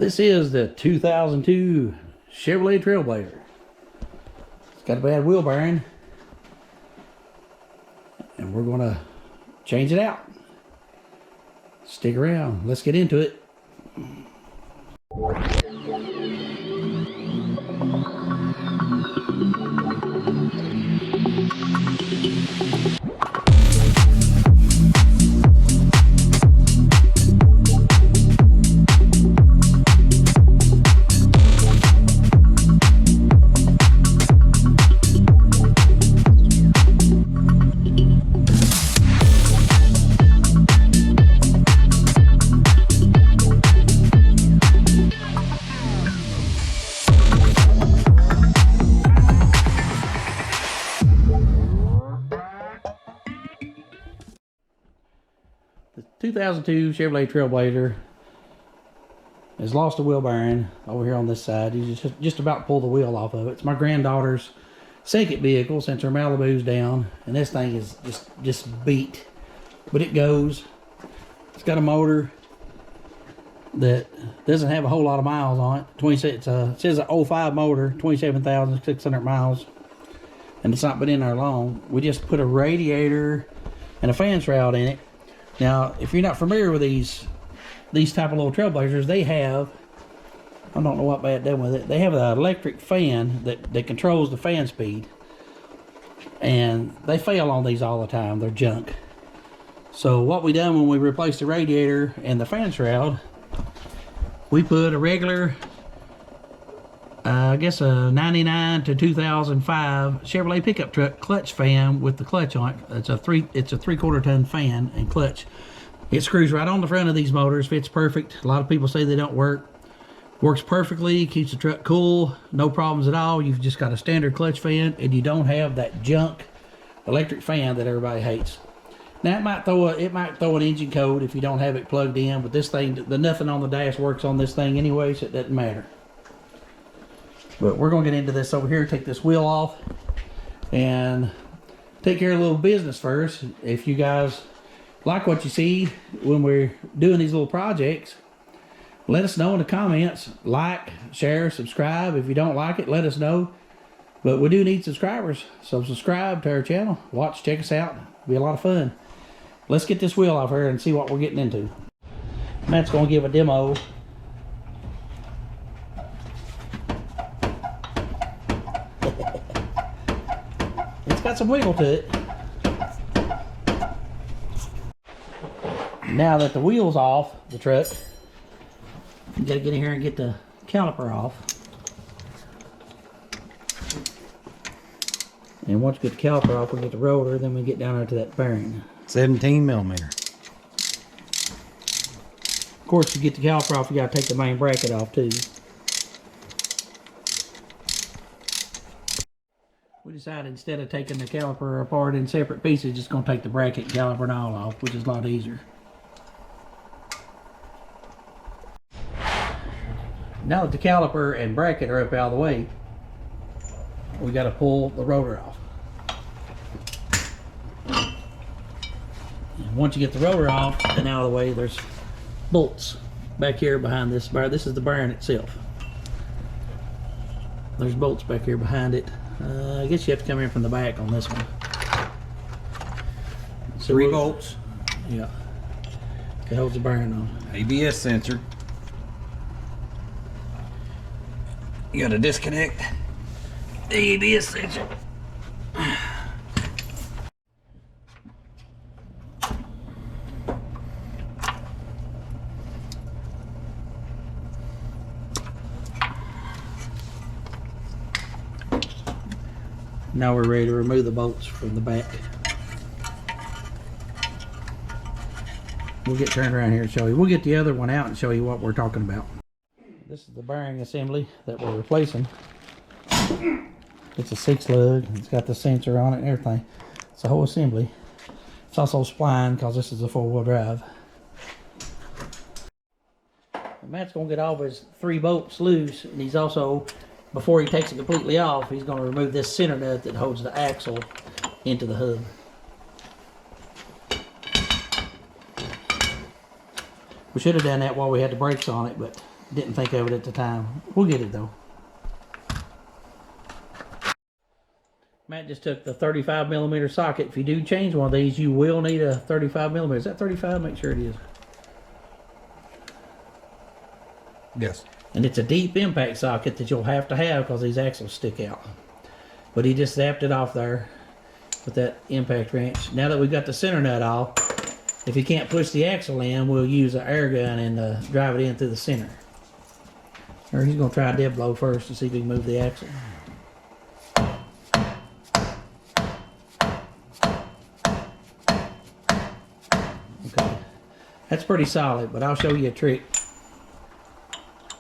This is the 2002 Chevrolet Trailblazer. It's got a bad wheel bearing, and we're going to change it out. Stick around. Let's get into it. The 2002 Chevrolet Trailblazer has lost a wheel bearing over here on this side. You just about pull the wheel off of it. It's my granddaughter's second vehicle since her Malibu's down, and this thing is just beat. But it goes. It's got a motor that doesn't have a whole lot of miles on it. It says an 05 motor, 27,600 miles, and it's not been in there long. We just put a radiator and a fan shroud in it. Now, if you're not familiar with these type of little Trailblazers, they have, I don't know what bad done with it, they have an electric fan that controls the fan speed. And they fail on these all the time. They're junk. So what we done when we replaced the radiator and the fan shroud, we put a regular, I guess a 99 to 2005 Chevrolet pickup truck clutch fan with the clutch on it. It's a 3/4 ton fan and clutch. It screws right on the front of these motors, fits perfect. A lot of people say they don't work. Works perfectly, keeps the truck cool, no problems at all. You've just got a standard clutch fan, and you don't have that junk electric fan that everybody hates. Now it might throw an engine code if you don't have it plugged in, but this thing, the nothing on the dash works on this thing anyway, so it doesn't matter. But we're going to get into this over here, take this wheel off, and take care of a little business first. If you guys like what you see when we're doing these little projects, let us know in the comments. Like, share, subscribe. If you don't like it, let us know. But we do need subscribers, so subscribe to our channel. Watch, check us out. It'll be a lot of fun. Let's get this wheel off here and see what we're getting into. Matt's going to give a demo. It's got some wiggle to it. Now that the wheel's off the truck, you gotta get in here and get the caliper off. And once you get the caliper off, we get the rotor, then we get down there to that bearing. 17 millimeter. Of course, to get the caliper off, you gotta take the main bracket off too. We decided instead of taking the caliper apart in separate pieces, just gonna take the bracket, caliper, and all off, which is a lot easier. Now that the caliper and bracket are up out of the way, we got to pull the rotor off. And once you get the rotor off and out of the way, there's bolts back here behind this bar. This is the bearing itself. There's bolts back here behind it. I guess you have to come in from the back on this one. So 3 bolts. Yeah. It holds the bearing on. ABS sensor. You gotta disconnect the ABS sensor. Now we're ready to remove the bolts from the back. We'll get turned around here and show you. We'll get the other one out and show you what we're talking about. This is the bearing assembly that we're replacing. It's a 6-lug. It's got the sensor on it and everything. It's a whole assembly. It's also spline because this is a 4-wheel drive. And Matt's going to get all of his 3 bolts loose, and he's also, before he takes it completely off, he's going to remove this center nut that holds the axle into the hub. We should have done that while we had the brakes on it, but Didn't think of it at the time. We'll get it though. Matt just took the 35mm socket. If you do change one of these, you will need a 35mm. Is that 35? Make sure it is. Yes. And it's a deep impact socket that you'll have to have because these axles stick out. But he just zapped it off there with that impact wrench. Now that we've got the center nut off, if you can't push the axle in, we'll use an air gun and drive it in through the center. Or he's going to try a dead blow first to see if he can move the axle. Okay. That's pretty solid, but I'll show you a trick.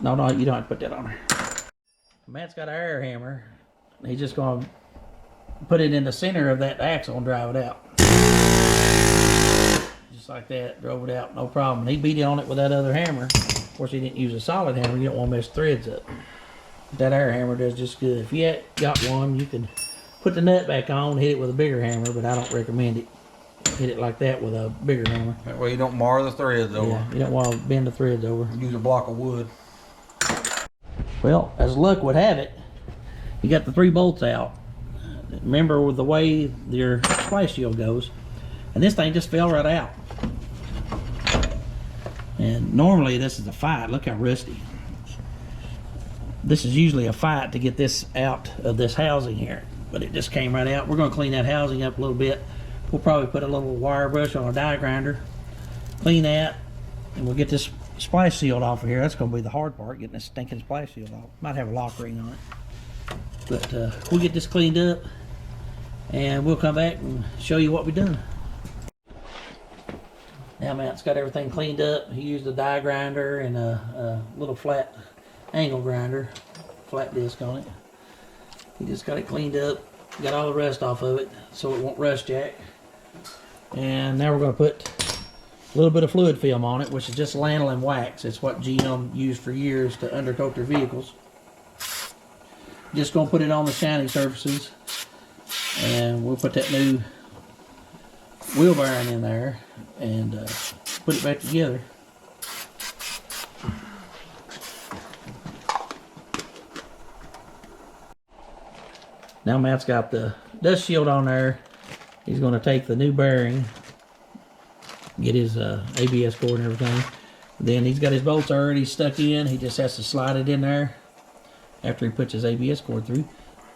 No, you don't have to put that on there. Matt's got an air hammer. He's just going to put it in the center of that axle and drive it out. Just like that, drove it out, no problem. He beat it on it with that other hammer. Of course, he didn't use a solid hammer. You don't want to mess threads up. That air hammer does just good. If you got one, you can put the nut back on, hit it with a bigger hammer, but I don't recommend it. Hit it like that with a bigger hammer. That way you don't mar the threads over. Yeah, you don't want to bend the threads over. Use a block of wood. Well, as luck would have it, you got the 3 bolts out. Remember with the way your splash shield goes, and this thing just fell right out. And normally this is a fight. Look how rusty. This is usually a fight to get this out of this housing here, but it just came right out. We're going to clean that housing up a little bit. We'll probably put a little wire brush on a die grinder, clean that, and we'll get this splash shield off of here. That's going to be the hard part, getting this stinking splash shield off. Might have a lock ring on it. But we'll get this cleaned up, and we'll come back and show you what we've done. Now Matt's got everything cleaned up. He used a die grinder and a little flat angle grinder, flat disc on it. He just got it cleaned up, got all the rust off of it so it won't rust jack. And now we're going to put a little bit of fluid film on it, which is just lanolin wax. It's what GM used for years to undercoat their vehicles. Just going to put it on the shiny surfaces, and we'll put that new wheel bearing in there and put it back together. Now Matt's got the dust shield on there. He's going to take the new bearing, get his ABS cord and everything. Then he's got his bolts already stuck in. He just has to slide it in there after he puts his ABS cord through.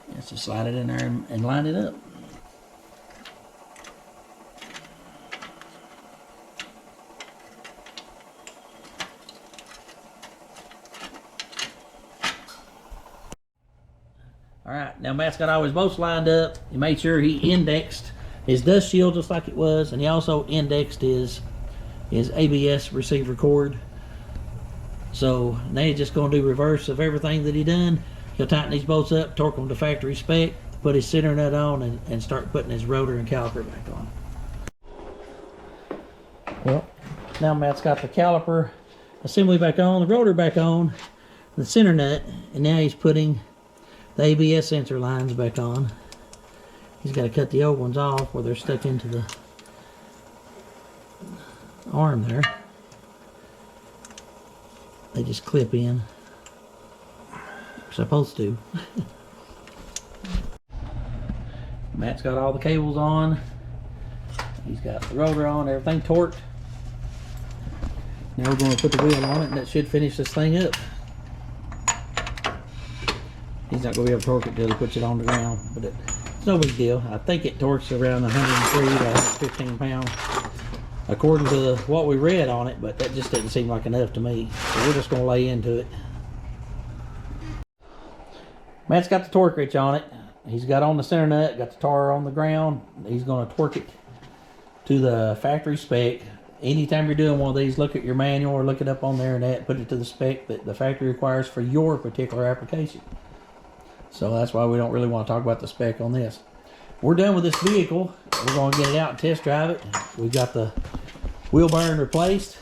He has to slide it in there and line it up. Alright, now Matt's got all his bolts lined up. He made sure he indexed his dust shield just like it was, and he also indexed his ABS receiver cord. So now he's just going to do reverse of everything that he done. He'll tighten these bolts up, torque them to factory spec, put his center nut on, and start putting his rotor and caliper back on. Well, now Matt's got the caliper assembly back on, the rotor back on, the center nut, and now he's putting the ABS sensor lines back on. He's got to cut the old ones off where they're stuck into the arm there. They just clip in. They're supposed to. Matt's got all the cables on. He's got the rotor on, everything torqued. Now we're going to put the wheel on it, and that should finish this thing up. He's not going to be able to torque it until he puts it on the ground, but it's no big deal. I think it torques around 103 to 115 pounds, according to what we read on it, but that just doesn't seem like enough to me. So we're just going to lay into it. Matt's got the torque wrench on it. He's got on the center nut, got the tar on the ground. He's going to torque it to the factory spec. Anytime you're doing one of these, look at your manual or look it up on there and that, put it to the spec that the factory requires for your particular application. So that's why we don't really want to talk about the spec on this. We're done with this vehicle. We're going to get it out and test drive it. We've got the wheel bearing replaced.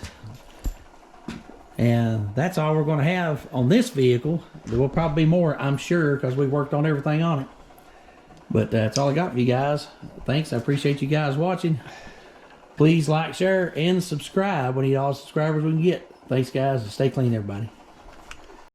And that's all we're going to have on this vehicle. There will probably be more, I'm sure, because we worked on everything on it. But that's all I got for you guys. Thanks. I appreciate you guys watching. Please like, share, and subscribe. We need all the subscribers we can get. Thanks, guys. Stay clean, everybody.